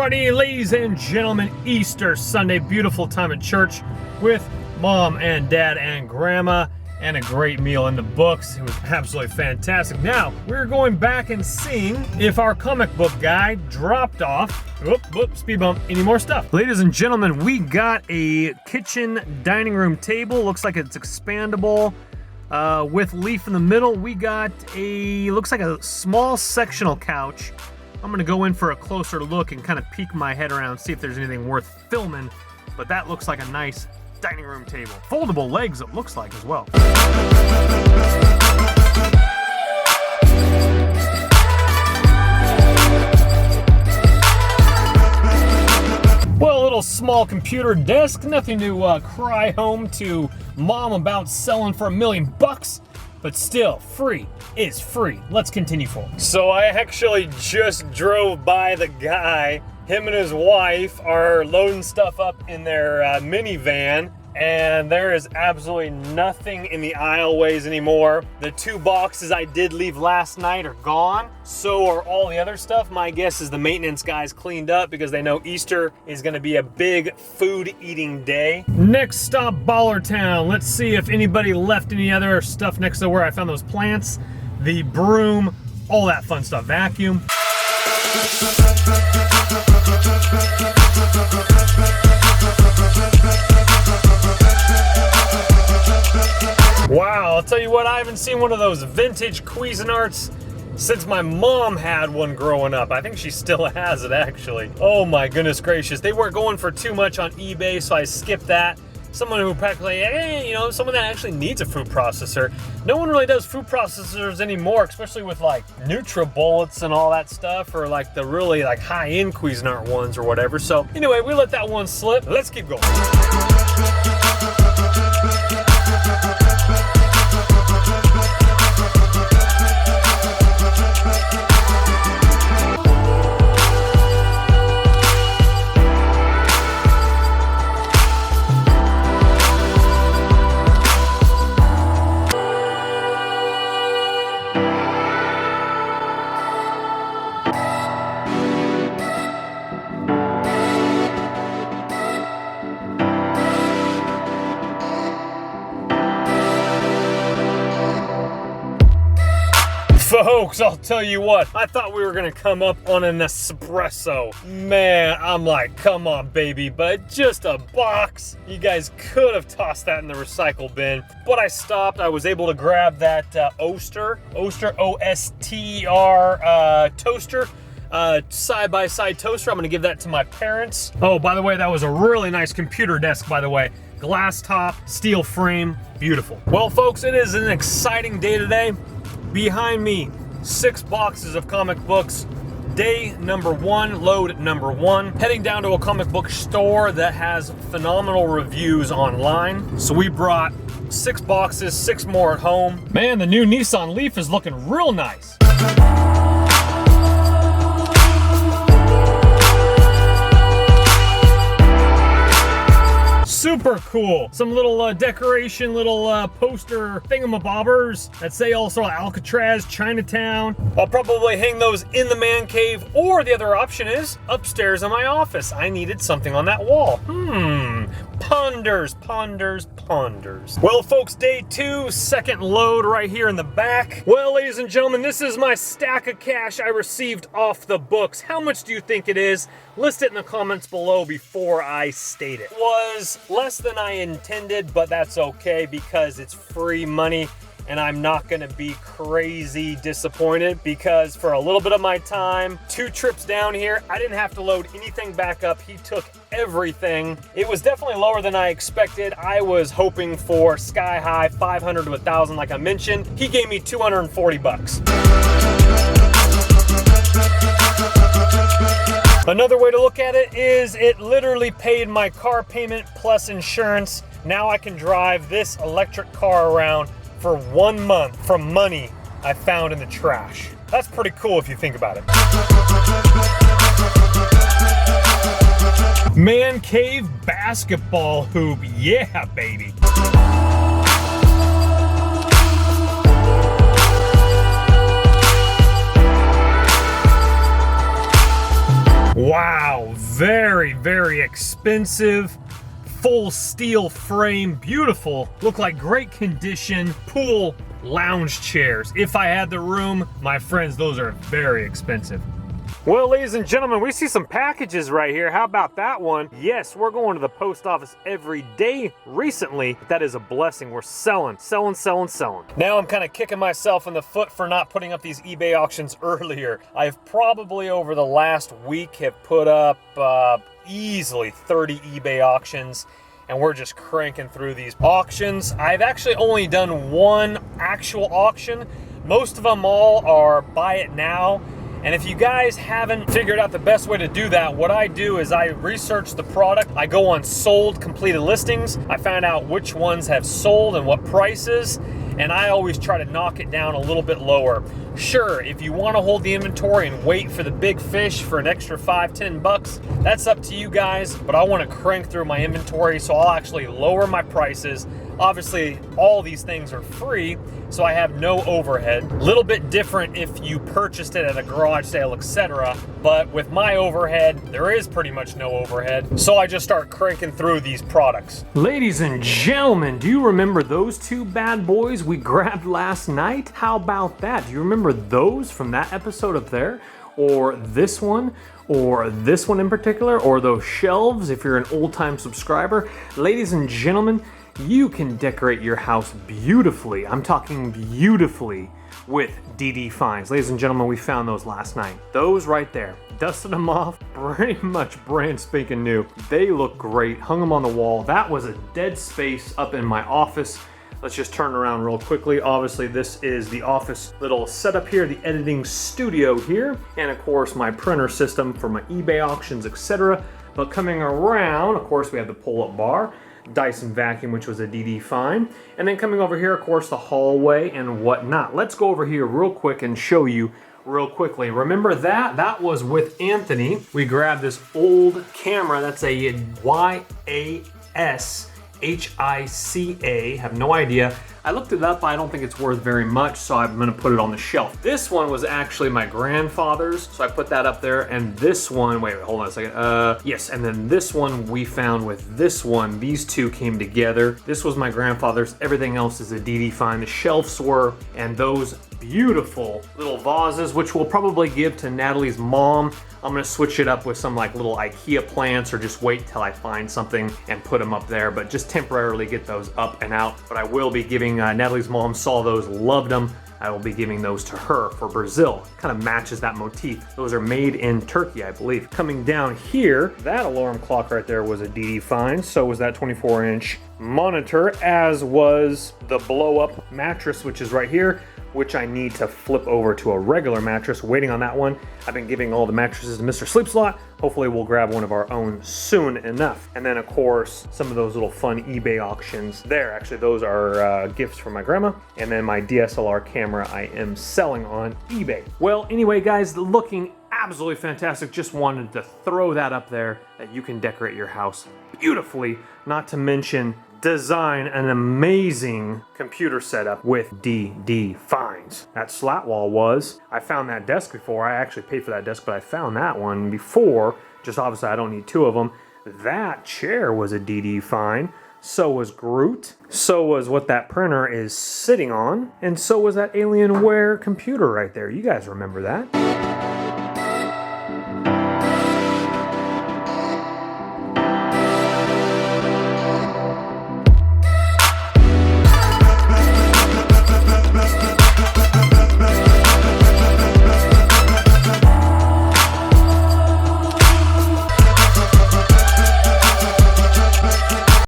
Alrighty, ladies and gentlemen, Easter Sunday, beautiful time at church with mom and dad and grandma, and a great meal in the books. It was absolutely fantastic. Now, we're going back and seeing if our comic book guy dropped off, speed bump, any more stuff. Ladies and gentlemen, we got a kitchen dining room table. Looks like it's expandable with leaf in the middle. We got looks like a small sectional couch. I'm gonna go in for a closer look and kind of peek my head around, see if there's anything worth filming, but that looks like a nice dining room table. Foldable legs, it looks like, as well. Well, a little small computer desk, nothing to cry home to mom about selling for $1 million, but still, free is free. Let's continue forward. So I actually just drove by the guy. Him and his wife are loading stuff up in their minivan, and there is absolutely nothing in the aisleways anymore. The 2 boxes I did leave last night are gone. So are all the other stuff. My guess is the maintenance guys cleaned up because they know Easter is gonna be a big food eating day. Next stop, Ballertown. Let's see if anybody left any other stuff next to where I found those plants. The broom, all that fun stuff. Vacuum. Wow, I'll tell you what, I haven't seen one of those vintage Cuisinarts since my mom had one growing up. I think she still has it, actually. Oh my goodness gracious. They weren't going for too much on eBay, so I skipped that. Someone who practically, someone that actually needs a food processor. No one really does food processors anymore, especially with like NutriBullets and all that stuff, or like the really like high-end Cuisinart ones or whatever. So anyway, we let that one slip. Let's keep going. Folks, I'll tell you what, I thought we were gonna come up on an espresso. Man, I'm like, come on, baby, but just a box. You guys could have tossed that in the recycle bin, but I stopped. I was able to grab that Oster, O-S-T-E-R toaster. Side-by-side toaster. I'm gonna give that to my parents. Oh, by the way, that was a really nice computer desk, by the way. Glass top, steel frame, beautiful. Well, folks, it is an exciting day today. Behind me, 6 boxes of comic books. Day number 1, load number 1. Heading down to a comic book store that has phenomenal reviews online. So we brought 6 boxes, 6 more at home. Man, the new Nissan Leaf is looking real nice. Super cool. Some little decoration, little poster thingamabobbers that say also Alcatraz, Chinatown. I'll probably hang those in the man cave, or the other option is upstairs in my office. I needed something on that wall. Ponders. Well, folks, day 2, second load right here in the back. Well, ladies and gentlemen, this is my stack of cash I received off the books. How much do you think it is? List it in the comments below before I state it. It was less than I intended, but that's okay because it's free money. And I'm not gonna be crazy disappointed because for a little bit of my time, 2 trips down here, I didn't have to load anything back up. He took everything. It was definitely lower than I expected. I was hoping for sky high 500 to 1,000 like I mentioned. He gave me 240 bucks. Another way to look at it is it literally paid my car payment plus insurance. Now I can drive this electric car around for 1 month from money I found in the trash. That's pretty cool if you think about it. Man cave basketball hoop, yeah, baby. Wow, Very, very expensive. Full steel frame, beautiful, look like great condition pool lounge chairs. If I had the room, my friends, those are very expensive. Well, ladies and gentlemen, we see some packages right here. How about that one? Yes, we're going to the post office every day recently. That is a blessing. We're selling. Now I'm kind of kicking myself in the foot for not putting up these eBay auctions earlier. I've probably over the last week have put up easily 30 eBay auctions, and we're just cranking through these auctions. I've actually only done one actual auction. Most of them all are buy it now. And if you guys haven't figured out the best way to do that, what I do is I research the product. I go on sold completed listings. I find out which ones have sold and what prices, and I always try to knock it down a little bit lower. Sure, if you want to hold the inventory and wait for the big fish for an extra $5-10, that's up to you guys, but I want to crank through my inventory, so I'll actually lower my prices. Obviously, all these things are free, so I have no overhead. A little bit different if you purchased it at a garage sale, etc. But with my overhead, there is pretty much no overhead. So I just start cranking through these products. Ladies and gentlemen, do you remember those two bad boys we grabbed last night? How about that? Do you remember those from that episode up there? Or this one? Or this one in particular? Or those shelves if you're an old-time subscriber? Ladies and gentlemen, you can decorate your house beautifully. I'm talking beautifully with DD Finds. Ladies and gentlemen, we found those last night. Those right there. Dusted them off, pretty much brand spanking new. They look great. Hung them on the wall. That was a dead space up in my office. Let's just turn around real quickly. Obviously, this is the office little setup here, the editing studio here, and of course, my printer system for my eBay auctions, etc. But coming around, of course, we have the pull-up bar, Dyson vacuum, which was a DD find. And then coming over here, of course, the hallway and whatnot. Let's go over here real quick and show you real quickly. Remember that? That was with Anthony. We grabbed this old camera. That's a YASHICA. Have no idea. I looked it up. I don't think it's worth very much, so I'm gonna put it on the shelf. This one was actually my grandfather's, so I put that up there. And this one, wait, hold on a second. Yes, and then this one we found with this one. These two came together. This was my grandfather's. Everything else is a DD find. The shelves were, and those beautiful little vases, which we'll probably give to Natalie's mom. I'm gonna switch it up with some like little IKEA plants, or just wait till I find something and put them up there, but just temporarily get those up and out. But I will be giving, Natalie's mom saw those, loved them. I will be giving those to her for Brazil. Kind of matches that motif. Those are made in Turkey, I believe. Coming down here, that alarm clock right there was a DD find. So was that 24-inch monitor, as was the blow-up mattress, which is right here, which I need to flip over to a regular mattress. Waiting on that one. I've been giving all the mattresses to Mr. Sleep Slot. Hopefully we'll grab one of our own soon enough. And then of course, some of those little fun eBay auctions there. Actually, those are gifts from my grandma. And then my DSLR camera I am selling on eBay. Well, anyway, guys, looking absolutely fantastic. Just wanted to throw that up there, that you can decorate your house beautifully. Not to mention design an amazing computer setup with DD Finds. That slat wall was, I found that desk before. I actually paid for that desk, but I found that one before. Just obviously I don't need two of them. That chair was a DD find. So was Groot. So was what that printer is sitting on. And so was that Alienware computer right there. You guys remember that?